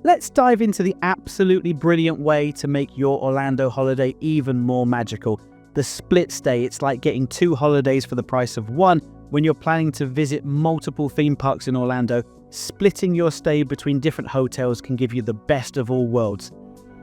Let's dive into the absolutely brilliant way to make your Orlando holiday even more magical. The split stay. It's like getting 2 holidays for the price of one. When you're planning to visit multiple theme parks in Orlando, splitting your stay between different hotels can give you the best of all worlds.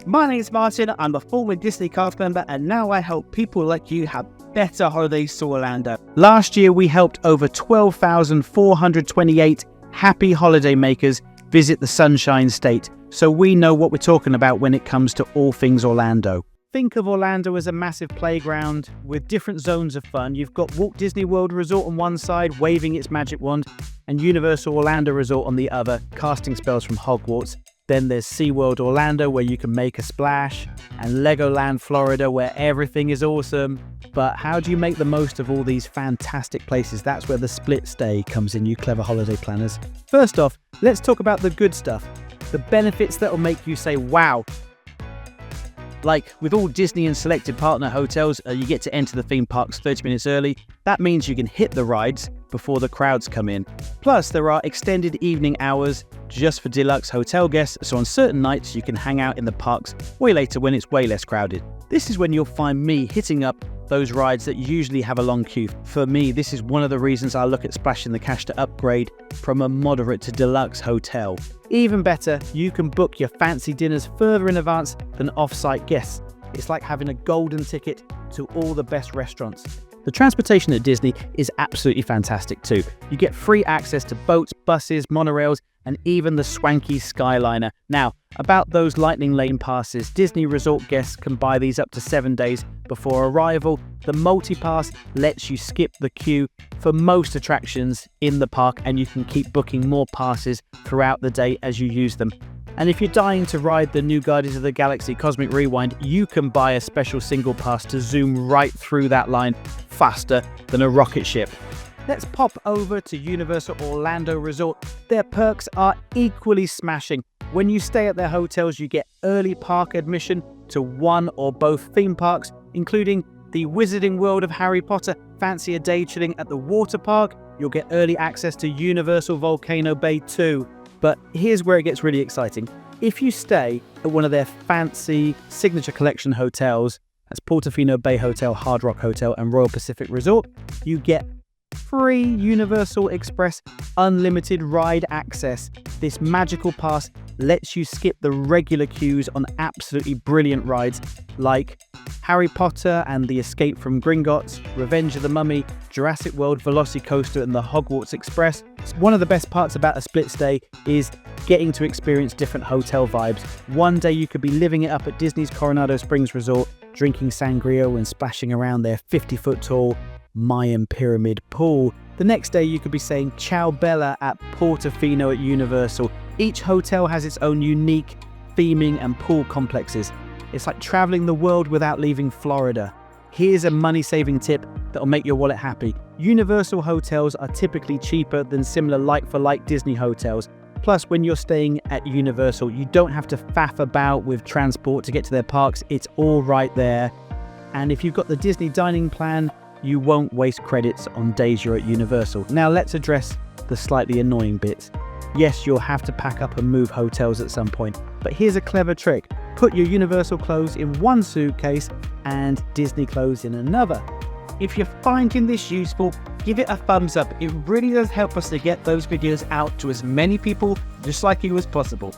My name's Martin, I'm a former Disney cast member, and now I help people like you have better holidays to Orlando. Last year, we helped over 12,428 happy holiday makers visit the Sunshine State, so we know what we're talking about when it comes to all things Orlando. Think of Orlando as a massive playground with different zones of fun. You've got Walt Disney World Resort on one side, waving its magic wand, and Universal Orlando Resort on the other, casting spells from Hogwarts. Then there's SeaWorld Orlando, where you can make a splash, and Legoland Florida, where everything is awesome. But how do you make the most of all these fantastic places? That's where the split stay comes in, you clever holiday planners. First off, let's talk about the good stuff. The benefits that will make you say, wow. Like with all Disney and selected partner hotels, you get to enter the theme parks 30 minutes early. That means you can hit the rides before the crowds come in. Plus, there are extended evening hours just for deluxe hotel guests, so on certain nights you can hang out in the parks way later when it's way less crowded. This is when you'll find me hitting up those rides that usually have a long queue. For me, this is one of the reasons I look at splashing the cash to upgrade from a moderate to deluxe hotel. Even better, you can book your fancy dinners further in advance than off-site guests. It's like having a golden ticket to all the best restaurants. The transportation at Disney is absolutely fantastic too. You get free access to boats, buses, monorails, and even the swanky Skyliner. Now, about those Lightning Lane passes, Disney Resort guests can buy these up to 7 days before arrival. The multi-pass lets you skip the queue for most attractions in the park, and you can keep booking more passes throughout the day as you use them. And if you're dying to ride the new Guardians of the Galaxy Cosmic Rewind, you can buy a special single pass to zoom right through that line faster than a rocket ship. Let's pop over to Universal Orlando Resort. Their perks are equally smashing. When you stay at their hotels, you get early park admission to one or both theme parks, including the Wizarding World of Harry Potter. Fancy a day chilling at the water park? You'll get early access to Universal Volcano Bay too. But here's where it gets really exciting. If you stay at one of their fancy Signature Collection hotels, that's Portofino Bay Hotel, Hard Rock Hotel, and Royal Pacific Resort, you get free Universal Express unlimited ride access. This magical pass lets you skip the regular queues on absolutely brilliant rides like Harry Potter and the Escape from Gringotts, Revenge of the Mummy, Jurassic World Velocicoaster, and the Hogwarts Express. One of the best parts about a split stay is getting to experience different hotel vibes. One day you could be living it up at Disney's Coronado Springs Resort, drinking sangria and splashing around their 50-foot tall Mayan pyramid pool. The next day you could be saying Ciao Bella at Portofino at Universal. Each hotel has its own unique theming and pool complexes. It's like traveling the world without leaving Florida. Here's a money-saving tip that'll make your wallet happy. Universal hotels are typically cheaper than similar like-for-like Disney hotels. Plus, when you're staying at Universal, you don't have to faff about with transport to get to their parks. It's all right there. And if you've got the Disney dining plan, you won't waste credits on days you're at Universal. Now let's address the slightly annoying bits. Yes, you'll have to pack up and move hotels at some point, but here's a clever trick. Put your Universal clothes in one suitcase and Disney clothes in another. If you're finding this useful, give it a thumbs up. It really does help us to get those videos out to as many people just like you as possible.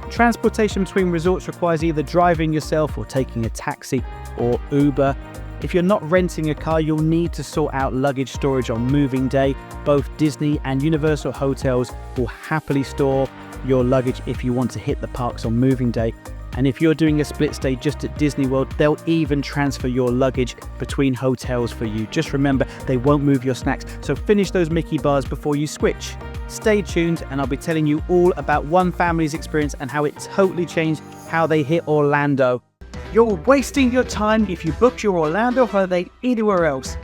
Transportation between resorts requires either driving yourself or taking a taxi or Uber. If you're not renting a car, you'll need to sort out luggage storage on moving day. Both Disney and Universal hotels will happily store your luggage if you want to hit the parks on moving day. And if you're doing a split stay just at Disney World, they'll even transfer your luggage between hotels for you. Just remember, they won't move your snacks, so finish those Mickey bars before you switch. Stay tuned and I'll be telling you all about one family's experience and how it totally changed how they hit Orlando. You're wasting your time if you book your Orlando holiday anywhere else.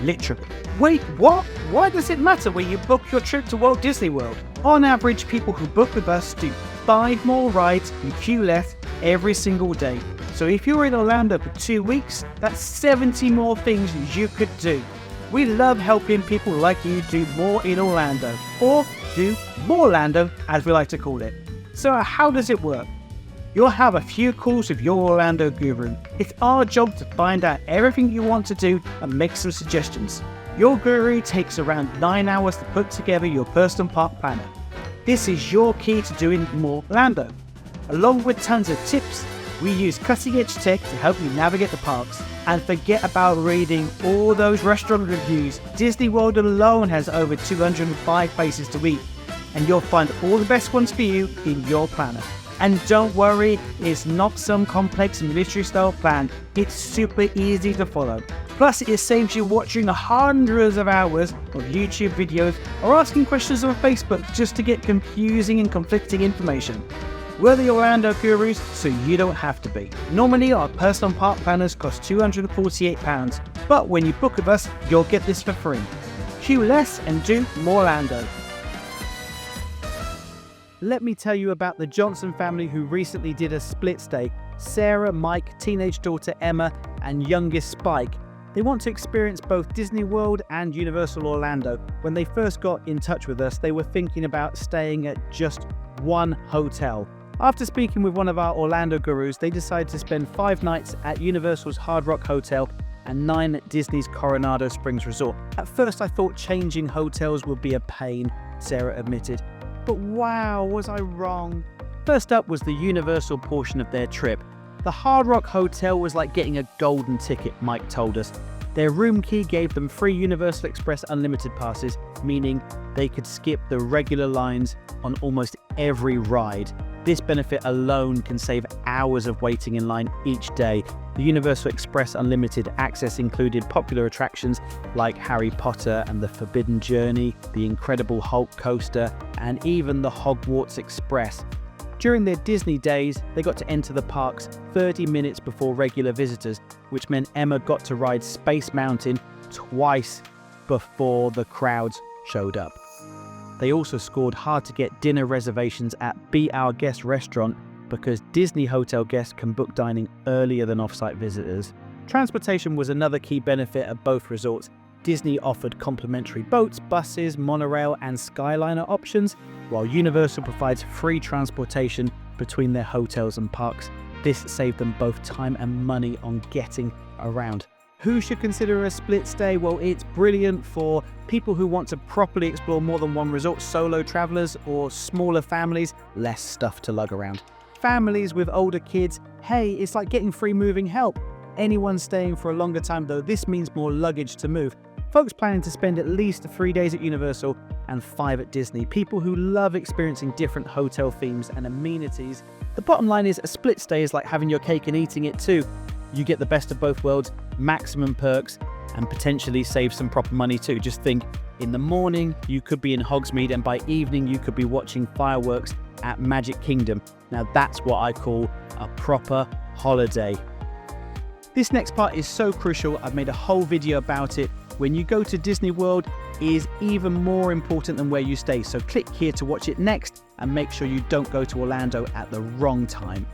Literally. Wait, what? Why does it matter where you book your trip to Walt Disney World? On average, people who book with us do 5 more rides and queue less every single day. So if you're in Orlando for 2 weeks, that's 70 more things you could do. We love helping people like you do more in Orlando, or do more Orlando as we like to call it. So how does it work? You'll have a few calls with your Orlando guru. It's our job to find out everything you want to do and make some suggestions. Your guru takes around 9 hours to put together your personal park planner. This is your key to doing more Orlando. Along with tons of tips, we use cutting-edge tech to help you navigate the parks. And forget about reading all those restaurant reviews. Disney World alone has over 205 places to eat, and you'll find all the best ones for you in your planner. And don't worry, it's not some complex military-style plan. It's super easy to follow. Plus, it saves you watching hundreds of hours of YouTube videos or asking questions on Facebook just to get confusing and conflicting information. We're the Orlando gurus, so you don't have to be. Normally, our personal park planners cost £248, but when you book with us, you'll get this for free. Queue less and do more Orlando. Let me tell you about the Johnson family who recently did a split stay. Sarah, Mike, teenage daughter Emma, and youngest Spike. They want to experience both Disney World and Universal Orlando. When they first got in touch with us, they were thinking about staying at just one hotel. After speaking with one of our Orlando gurus, they decided to spend 5 nights at Universal's Hard Rock Hotel and 9 at Disney's Coronado Springs Resort. At first I thought changing hotels would be a pain, Sarah admitted. But wow, was I wrong. First up was the Universal portion of their trip. The Hard Rock Hotel was like getting a golden ticket, Mike told us. Their room key gave them free Universal Express Unlimited passes, meaning they could skip the regular lines on almost every ride. This benefit alone can save hours of waiting in line each day. The Universal Express Unlimited access included popular attractions like Harry Potter and the Forbidden Journey, the Incredible Hulk coaster, and even the Hogwarts Express. During their Disney days, they got to enter the parks 30 minutes before regular visitors, which meant Emma got to ride Space Mountain twice before the crowds showed up. They also scored hard-to-get dinner reservations at Be Our Guest restaurant because Disney hotel guests can book dining earlier than off-site visitors. Transportation was another key benefit at both resorts. Disney offered complimentary boats, buses, monorail, and Skyliner options, while Universal provides free transportation between their hotels and parks. This saved them both time and money on getting around. Who should consider a split stay? Well, it's brilliant for people who want to properly explore more than one resort, solo travelers, or smaller families, less stuff to lug around. Families with older kids, hey, it's like getting free moving help. Anyone staying for a longer time though, this means more luggage to move. Folks planning to spend at least 3 days at Universal and 5 at Disney. People who love experiencing different hotel themes and amenities. The bottom line is a split stay is like having your cake and eating it too. You get the best of both worlds, maximum perks, and potentially save some proper money too. Just think, in the morning you could be in Hogsmeade and by evening you could be watching fireworks at Magic Kingdom. Now that's what I call a proper holiday. This next part is so crucial, I've made a whole video about it. When you go to Disney World, it is even more important than where you stay, so click here to watch it next and make sure you don't go to Orlando at the wrong time.